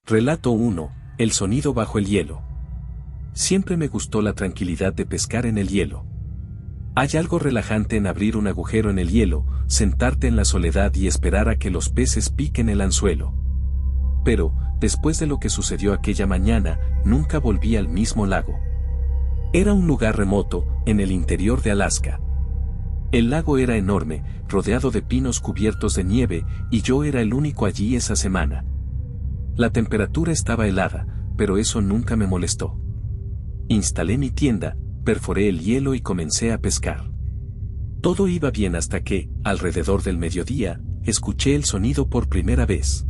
Relato 1. El sonido bajo el hielo. Siempre me gustó la tranquilidad de pescar en el hielo. Hay algo relajante en abrir un agujero en el hielo, sentarte en la soledad y esperar a que los peces piquen el anzuelo. Pero, después de lo que sucedió aquella mañana, nunca volví al mismo lago. Era un lugar remoto, en el interior de Alaska. El lago era enorme, rodeado de pinos cubiertos de nieve, y yo era el único allí esa semana. La temperatura estaba helada, pero eso nunca me molestó. Instalé mi tienda, perforé el hielo y comencé a pescar. Todo iba bien hasta que, alrededor del mediodía, escuché el sonido por primera vez.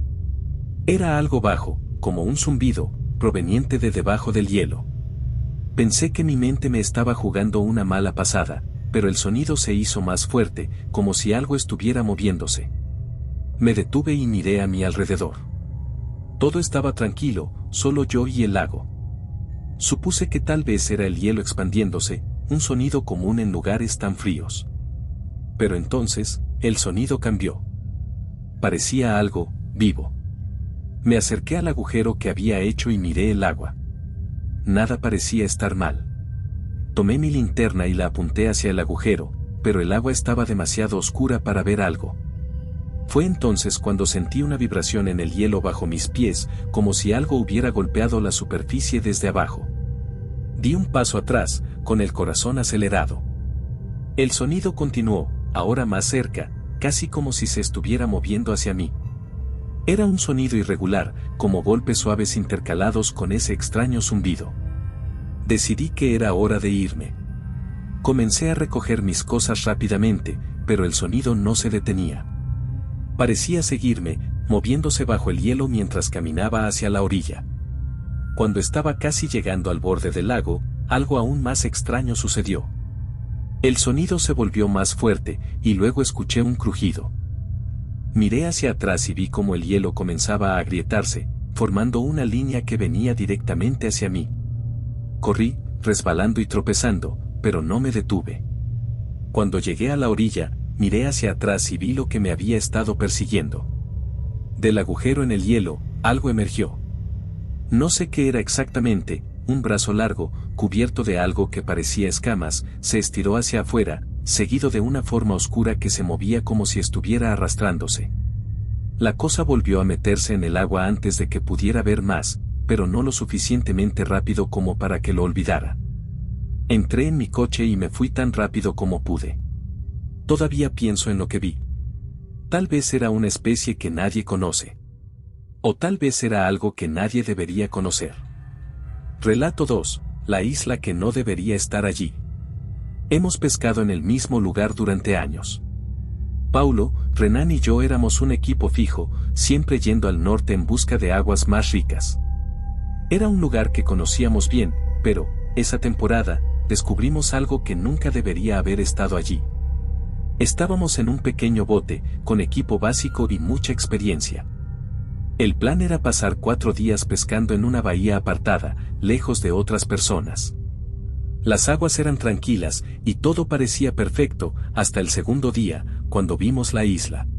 Era algo bajo, como un zumbido, proveniente de debajo del hielo. Pensé que mi mente me estaba jugando una mala pasada, pero el sonido se hizo más fuerte, como si algo estuviera moviéndose. Me detuve y miré a mi alrededor. Todo estaba tranquilo, solo yo y el lago. Supuse que tal vez era el hielo expandiéndose, un sonido común en lugares tan fríos. Pero entonces, el sonido cambió. Parecía algo vivo. Me acerqué al agujero que había hecho y miré el agua. Nada parecía estar mal. Tomé mi linterna y la apunté hacia el agujero, pero el agua estaba demasiado oscura para ver algo. Fue entonces cuando sentí una vibración en el hielo bajo mis pies, como si algo hubiera golpeado la superficie desde abajo. Di un paso atrás, con el corazón acelerado. El sonido continuó, ahora más cerca, casi como si se estuviera moviendo hacia mí. Era un sonido irregular, como golpes suaves intercalados con ese extraño zumbido. Decidí que era hora de irme. Comencé a recoger mis cosas rápidamente, pero el sonido no se detenía. Parecía seguirme, moviéndose bajo el hielo mientras caminaba hacia la orilla. Cuando estaba casi llegando al borde del lago, algo aún más extraño sucedió. El sonido se volvió más fuerte, y luego escuché un crujido. Miré hacia atrás y vi cómo el hielo comenzaba a agrietarse, formando una línea que venía directamente hacia mí. Corrí, resbalando y tropezando, pero no me detuve. Cuando llegué a la orilla, miré hacia atrás y vi lo que me había estado persiguiendo. Del agujero en el hielo, algo emergió. No sé qué era exactamente, un brazo largo, cubierto de algo que parecía escamas, se estiró hacia afuera, seguido de una forma oscura que se movía como si estuviera arrastrándose. La cosa volvió a meterse en el agua antes de que pudiera ver más, pero no lo suficientemente rápido como para que lo olvidara. Entré en mi coche y me fui tan rápido como pude. Todavía pienso en lo que vi. Tal vez era una especie que nadie conoce. O tal vez era algo que nadie debería conocer. Relato 2. La isla que no debería estar allí. Hemos pescado en el mismo lugar durante años. Paulo, Renan y yo éramos un equipo fijo, siempre yendo al norte en busca de aguas más ricas. Era un lugar que conocíamos bien, pero, esa temporada, descubrimos algo que nunca debería haber estado allí. Estábamos en un pequeño bote, con equipo básico y mucha experiencia. El plan era pasar 4 días pescando en una bahía apartada, lejos de otras personas. Las aguas eran tranquilas, y todo parecía perfecto, hasta el segundo día, cuando vimos la isla.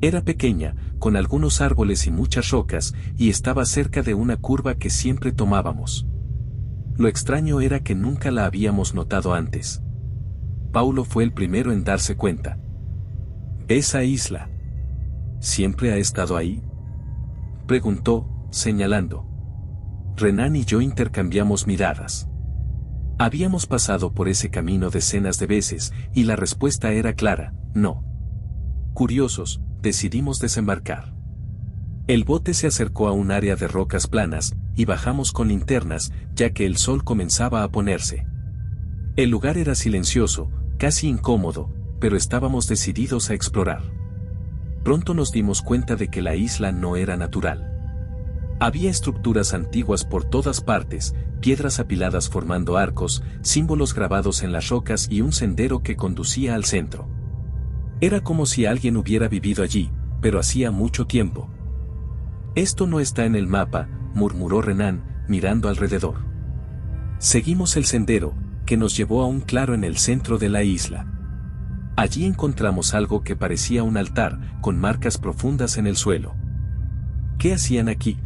Era pequeña, con algunos árboles y muchas rocas, y estaba cerca de una curva que siempre tomábamos. Lo extraño era que nunca la habíamos notado antes. Paulo fue el primero en darse cuenta. ¿Esa isla siempre ha estado ahí?, preguntó, señalando. Renan y yo intercambiamos miradas. Habíamos pasado por ese camino decenas de veces, y la respuesta era clara, no. Curiosos, decidimos desembarcar. El bote se acercó a un área de rocas planas, y bajamos con linternas, ya que el sol comenzaba a ponerse. El lugar era silencioso, casi incómodo, pero estábamos decididos a explorar. Pronto nos dimos cuenta de que la isla no era natural. Había estructuras antiguas por todas partes, piedras apiladas formando arcos, símbolos grabados en las rocas y un sendero que conducía al centro. Era como si alguien hubiera vivido allí, pero hacía mucho tiempo. Esto no está en el mapa, murmuró Renan, mirando alrededor. Seguimos el sendero, que nos llevó a un claro en el centro de la isla. Allí encontramos algo que parecía un altar, con marcas profundas en el suelo. ¿Qué hacían aquí?,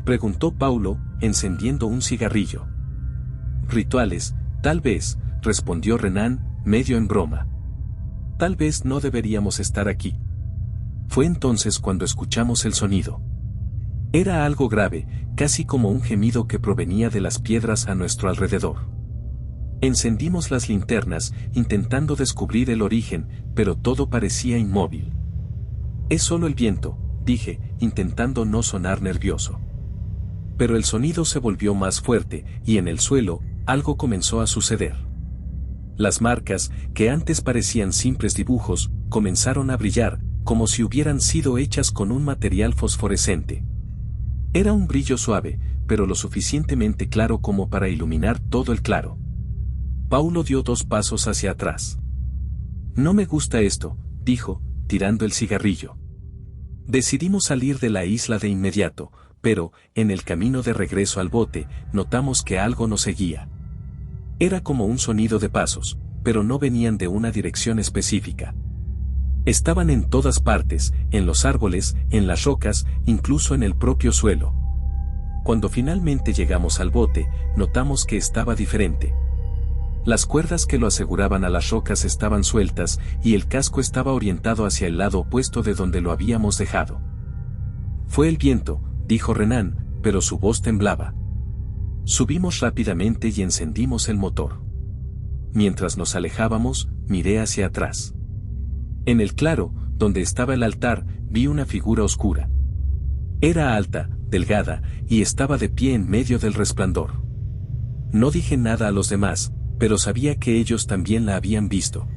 Preguntó Paulo, encendiendo un cigarrillo. Rituales, tal vez, respondió Renan, medio en broma. Tal vez no deberíamos estar aquí. Fue entonces cuando escuchamos el sonido. Era algo grave, casi como un gemido que provenía de las piedras a nuestro alrededor. Encendimos las linternas, intentando descubrir el origen, pero todo parecía inmóvil. Es solo el viento, dije, intentando no sonar nervioso. Pero el sonido se volvió más fuerte, y en el suelo, algo comenzó a suceder. Las marcas, que antes parecían simples dibujos, comenzaron a brillar, como si hubieran sido hechas con un material fosforescente. Era un brillo suave, pero lo suficientemente claro como para iluminar todo el claro. Paulo dio 2 pasos hacia atrás. No me gusta esto, dijo, tirando el cigarrillo. Decidimos salir de la isla de inmediato, pero, en el camino de regreso al bote, notamos que algo nos seguía. Era como un sonido de pasos, pero no venían de una dirección específica. Estaban en todas partes, en los árboles, en las rocas, incluso en el propio suelo. Cuando finalmente llegamos al bote, notamos que estaba diferente. Las cuerdas que lo aseguraban a las rocas estaban sueltas, y el casco estaba orientado hacia el lado opuesto de donde lo habíamos dejado. Fue el viento, dijo Renan, pero su voz temblaba. Subimos rápidamente y encendimos el motor. Mientras nos alejábamos, miré hacia atrás. En el claro, donde estaba el altar, vi una figura oscura. Era alta, delgada, y estaba de pie en medio del resplandor. No dije nada a los demás, pero sabía que ellos también la habían visto.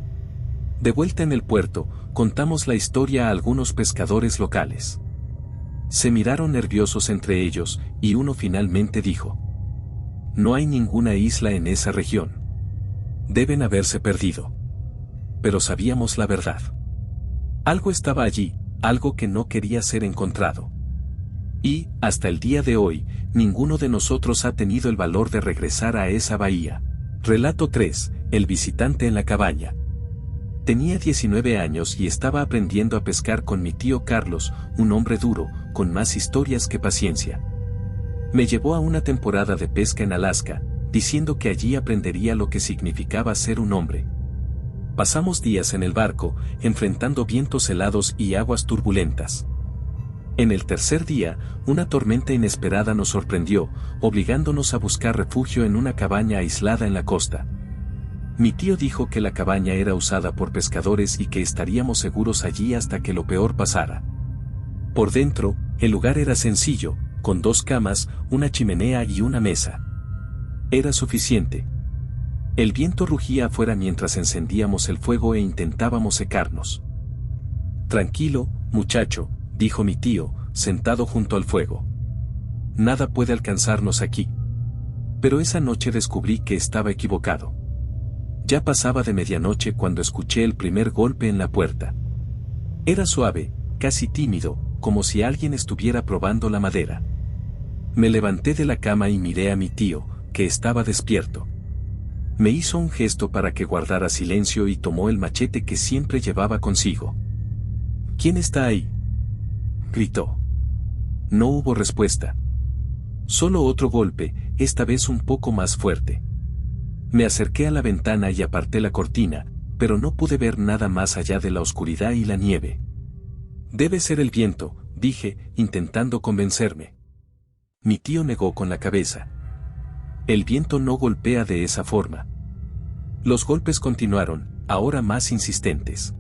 De vuelta en el puerto, contamos la historia a algunos pescadores locales. Se miraron nerviosos entre ellos, y uno finalmente dijo: no hay ninguna isla en esa región. Deben haberse perdido. Pero sabíamos la verdad. Algo estaba allí, algo que no quería ser encontrado. Y, hasta el día de hoy, ninguno de nosotros ha tenido el valor de regresar a esa bahía. Relato 3, el visitante en la cabaña. Tenía 19 años y estaba aprendiendo a pescar con mi tío Carlos, un hombre duro, con más historias que paciencia. Me llevó a una temporada de pesca en Alaska, diciendo que allí aprendería lo que significaba ser un hombre. Pasamos días en el barco, enfrentando vientos helados y aguas turbulentas. En el tercer día, una tormenta inesperada nos sorprendió, obligándonos a buscar refugio en una cabaña aislada en la costa. Mi tío dijo que la cabaña era usada por pescadores y que estaríamos seguros allí hasta que lo peor pasara. Por dentro, el lugar era sencillo, con 2 camas, una chimenea y una mesa. Era suficiente. El viento rugía afuera mientras encendíamos el fuego e intentábamos secarnos. Tranquilo, muchacho, dijo mi tío, sentado junto al fuego. Nada puede alcanzarnos aquí. Pero esa noche descubrí que estaba equivocado. Ya pasaba de medianoche cuando escuché el primer golpe en la puerta. Era suave, casi tímido, como si alguien estuviera probando la madera. Me levanté de la cama y miré a mi tío, que estaba despierto. Me hizo un gesto para que guardara silencio y tomó el machete que siempre llevaba consigo. ¿Quién está ahí?, gritó. No hubo respuesta. Solo otro golpe, esta vez un poco más fuerte. Me acerqué a la ventana y aparté la cortina, pero no pude ver nada más allá de la oscuridad y la nieve. Debe ser el viento, dije, intentando convencerme. Mi tío negó con la cabeza. El viento no golpea de esa forma. Los golpes continuaron, ahora más insistentes.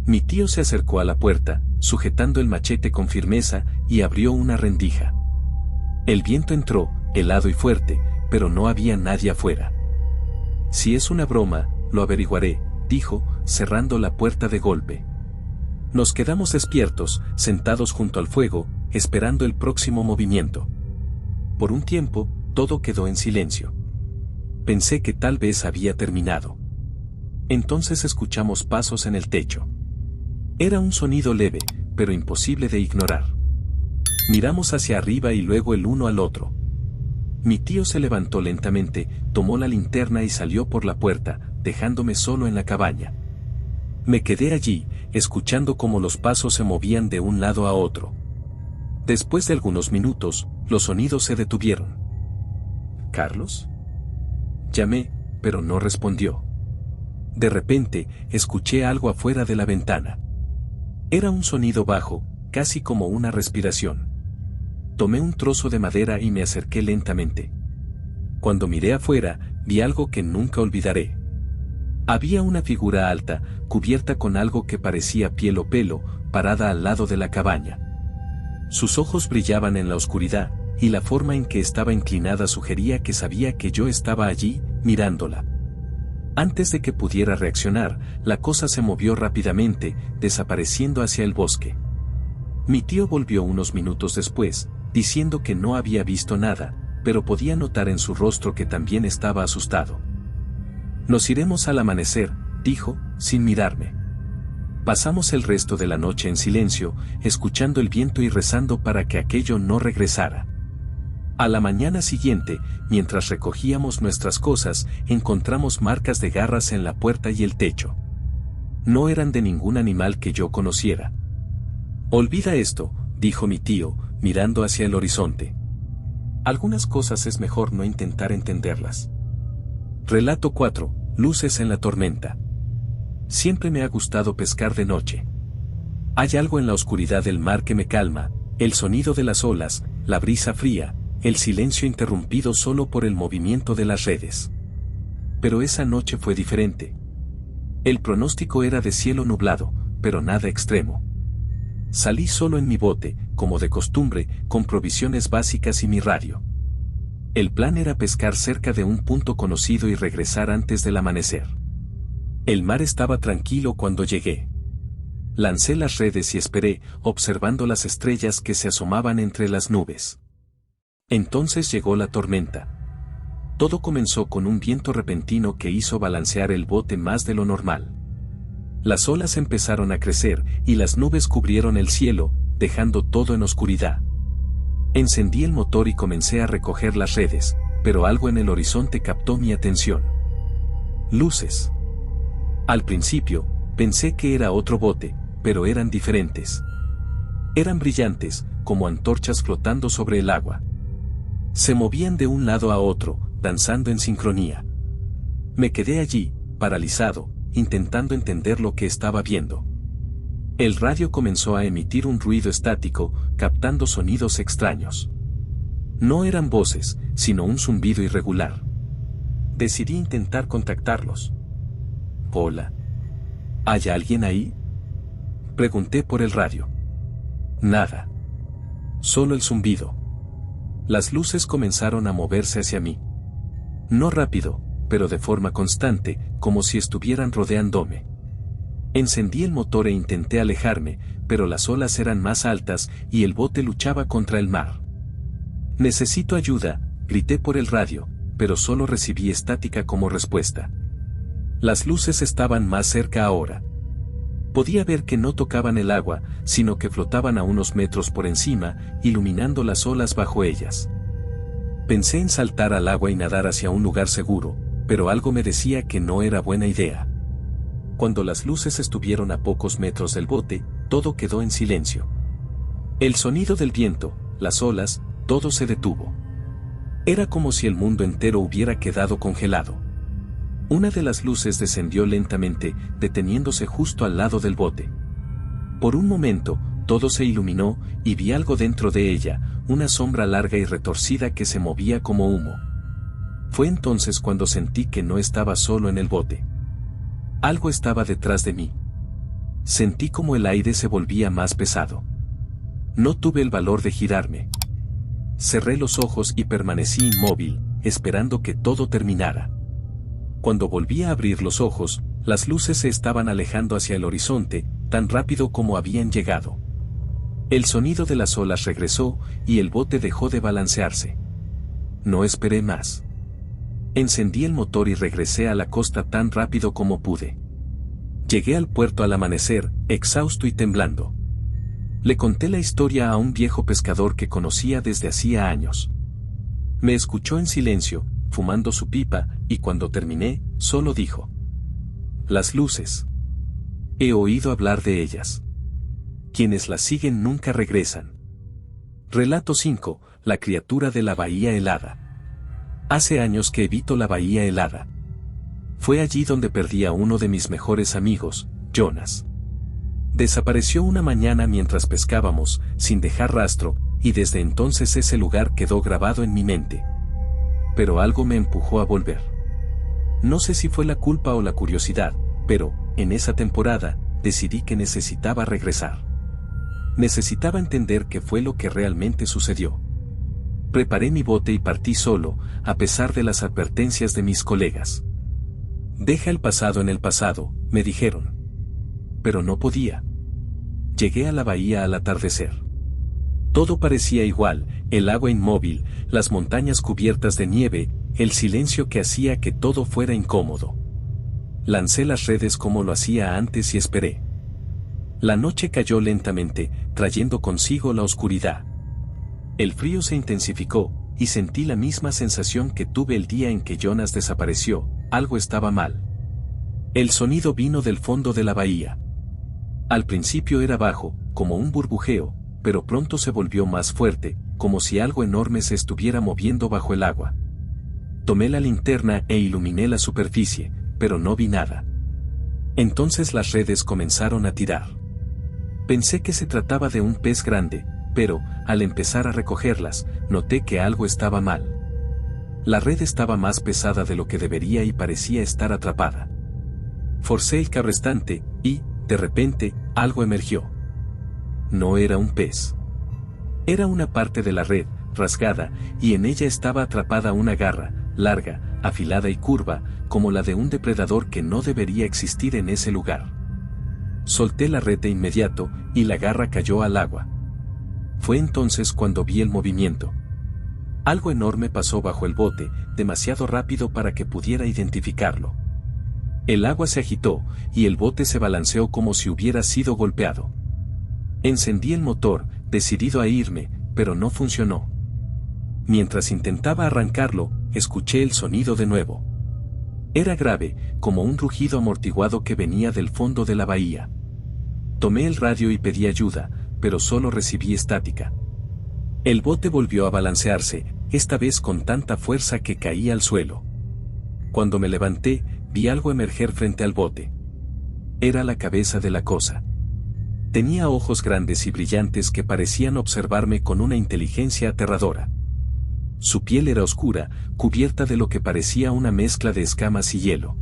Mi tío se acercó a la puerta, sujetando el machete con firmeza, y abrió una rendija. El viento entró, helado y fuerte, pero no había nadie afuera. Si es una broma, lo averiguaré, dijo, cerrando la puerta de golpe. Nos quedamos despiertos, sentados junto al fuego, esperando el próximo movimiento. Por un tiempo, todo quedó en silencio. Pensé que tal vez había terminado. Entonces escuchamos pasos en el techo. Era un sonido leve, pero imposible de ignorar. Miramos hacia arriba y luego el uno al otro. Mi tío se levantó lentamente, tomó la linterna y salió por la puerta, dejándome solo en la cabaña. Me quedé allí, escuchando cómo los pasos se movían de un lado a otro. Después de algunos minutos, los sonidos se detuvieron. ¿Carlos? Llamé, pero no respondió. De repente, escuché algo afuera de la ventana. Era un sonido bajo, casi como una respiración. Tomé un trozo de madera y me acerqué lentamente. Cuando miré afuera, vi algo que nunca olvidaré. Había una figura alta, cubierta con algo que parecía piel o pelo, parada al lado de la cabaña. Sus ojos brillaban en la oscuridad, y la forma en que estaba inclinada sugería que sabía que yo estaba allí, mirándola. Antes de que pudiera reaccionar, la cosa se movió rápidamente, desapareciendo hacia el bosque. Mi tío volvió unos minutos después, diciendo que no había visto nada, pero podía notar en su rostro que también estaba asustado. Nos iremos al amanecer, dijo, sin mirarme. Pasamos el resto de la noche en silencio, escuchando el viento y rezando para que aquello no regresara. A la mañana siguiente, mientras recogíamos nuestras cosas, encontramos marcas de garras en la puerta y el techo. No eran de ningún animal que yo conociera. Olvida esto, dijo mi tío, mirando hacia el horizonte. Algunas cosas es mejor no intentar entenderlas. Relato 4. Luces en la tormenta. Siempre me ha gustado pescar de noche. Hay algo en la oscuridad del mar que me calma, el sonido de las olas, la brisa fría, el silencio interrumpido solo por el movimiento de las redes. Pero esa noche fue diferente. El pronóstico era de cielo nublado, pero nada extremo. Salí solo en mi bote, como de costumbre, con provisiones básicas y mi radio. El plan era pescar cerca de un punto conocido y regresar antes del amanecer. El mar estaba tranquilo cuando llegué. Lancé las redes y esperé, observando las estrellas que se asomaban entre las nubes. Entonces llegó la tormenta. Todo comenzó con un viento repentino que hizo balancear el bote más de lo normal. Las olas empezaron a crecer y las nubes cubrieron el cielo, dejando todo en oscuridad. Encendí el motor y comencé a recoger las redes, pero algo en el horizonte captó mi atención. Luces. Al principio, pensé que era otro bote, pero eran diferentes. Eran brillantes, como antorchas flotando sobre el agua. Se movían de un lado a otro, danzando en sincronía. Me quedé allí, paralizado, intentando entender lo que estaba viendo. El radio comenzó a emitir un ruido estático, captando sonidos extraños. No eran voces, sino un zumbido irregular. Decidí intentar contactarlos. Hola. ¿Hay alguien ahí? Pregunté por el radio. Nada. Solo el zumbido. Las luces comenzaron a moverse hacia mí. No rápido, pero de forma constante, como si estuvieran rodeándome. Encendí el motor e intenté alejarme, pero las olas eran más altas y el bote luchaba contra el mar. Necesito ayuda, grité por el radio, pero solo recibí estática como respuesta. Las luces estaban más cerca ahora. Podía ver que no tocaban el agua, sino que flotaban a unos metros por encima, iluminando las olas bajo ellas. Pensé en saltar al agua y nadar hacia un lugar seguro, pero algo me decía que no era buena idea. Cuando las luces estuvieron a pocos metros del bote, todo quedó en silencio. El sonido del viento, las olas, todo se detuvo. Era como si el mundo entero hubiera quedado congelado. Una de las luces descendió lentamente, deteniéndose justo al lado del bote. Por un momento, todo se iluminó, y vi algo dentro de ella, una sombra larga y retorcida que se movía como humo. Fue entonces cuando sentí que no estaba solo en el bote. Algo estaba detrás de mí. Sentí como el aire se volvía más pesado. No tuve el valor de girarme. Cerré los ojos y permanecí inmóvil, esperando que todo terminara. Cuando volví a abrir los ojos, las luces se estaban alejando hacia el horizonte, tan rápido como habían llegado. El sonido de las olas regresó, y el bote dejó de balancearse. No esperé más. Encendí el motor y regresé a la costa tan rápido como pude. Llegué al puerto al amanecer, exhausto y temblando. Le conté la historia a un viejo pescador que conocía desde hacía años. Me escuchó en silencio, fumando su pipa, y cuando terminé, solo dijo: las luces. He oído hablar de ellas. Quienes las siguen nunca regresan. Relato 5. La criatura de la bahía helada. Hace años que evito la bahía helada. Fue allí donde perdí a uno de mis mejores amigos, Jonas. Desapareció una mañana mientras pescábamos, sin dejar rastro, y desde entonces ese lugar quedó grabado en mi mente. Pero algo me empujó a volver. No sé si fue la culpa o la curiosidad, pero, en esa temporada, decidí que necesitaba regresar. Necesitaba entender qué fue lo que realmente sucedió. Preparé mi bote y partí solo, a pesar de las advertencias de mis colegas. Deja el pasado en el pasado, me dijeron. Pero no podía. Llegué a la bahía al atardecer. Todo parecía igual, el agua inmóvil, las montañas cubiertas de nieve, el silencio que hacía que todo fuera incómodo. Lancé las redes como lo hacía antes y esperé. La noche cayó lentamente, trayendo consigo la oscuridad. El frío se intensificó, y sentí la misma sensación que tuve el día en que Jonas desapareció. Algo estaba mal. El sonido vino del fondo de la bahía. Al principio era bajo, como un burbujeo, pero pronto se volvió más fuerte, como si algo enorme se estuviera moviendo bajo el agua. Tomé la linterna e iluminé la superficie, pero no vi nada. Entonces las redes comenzaron a tirar. Pensé que se trataba de un pez grande, pero, al empezar a recogerlas, noté que algo estaba mal. La red estaba más pesada de lo que debería y parecía estar atrapada. Forcé el cabrestante, y, de repente, algo emergió. No era un pez. Era una parte de la red, rasgada, y en ella estaba atrapada una garra, larga, afilada y curva, como la de un depredador que no debería existir en ese lugar. Solté la red de inmediato, y la garra cayó al agua. Fue entonces cuando vi el movimiento. Algo enorme pasó bajo el bote, demasiado rápido para que pudiera identificarlo. El agua se agitó, y el bote se balanceó como si hubiera sido golpeado. Encendí el motor, decidido a irme, pero no funcionó. Mientras intentaba arrancarlo, escuché el sonido de nuevo. Era grave, como un rugido amortiguado que venía del fondo de la bahía. Tomé el radio y pedí ayuda, pero solo recibí estática. El bote volvió a balancearse, esta vez con tanta fuerza que caí al suelo. Cuando me levanté, vi algo emerger frente al bote. Era la cabeza de la cosa. Tenía ojos grandes y brillantes que parecían observarme con una inteligencia aterradora. Su piel era oscura, cubierta de lo que parecía una mezcla de escamas y hielo.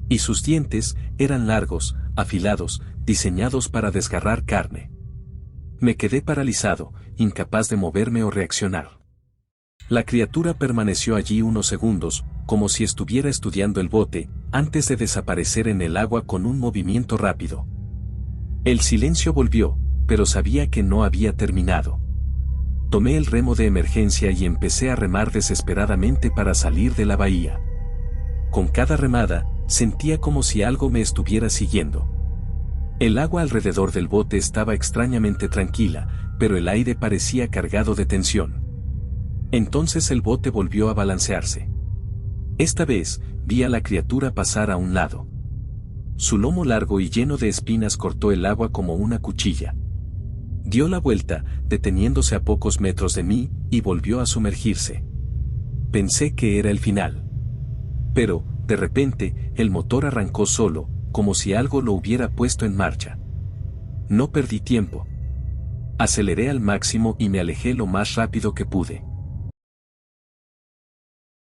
Y sus dientes eran largos, afilados, diseñados para desgarrar carne. Me quedé paralizado, incapaz de moverme o reaccionar. La criatura permaneció allí unos segundos, como si estuviera estudiando el bote, antes de desaparecer en el agua con un movimiento rápido. El silencio volvió, pero sabía que no había terminado. Tomé el remo de emergencia y empecé a remar desesperadamente para salir de la bahía. Con cada remada, sentía como si algo me estuviera siguiendo. El agua alrededor del bote estaba extrañamente tranquila, pero el aire parecía cargado de tensión. Entonces el bote volvió a balancearse. Esta vez, vi a la criatura pasar a un lado. Su lomo largo y lleno de espinas cortó el agua como una cuchilla. Dio la vuelta, deteniéndose a pocos metros de mí, y volvió a sumergirse. Pensé que era el final. Pero, de repente, el motor arrancó solo, como si algo lo hubiera puesto en marcha. No perdí tiempo. Aceleré al máximo y me alejé lo más rápido que pude.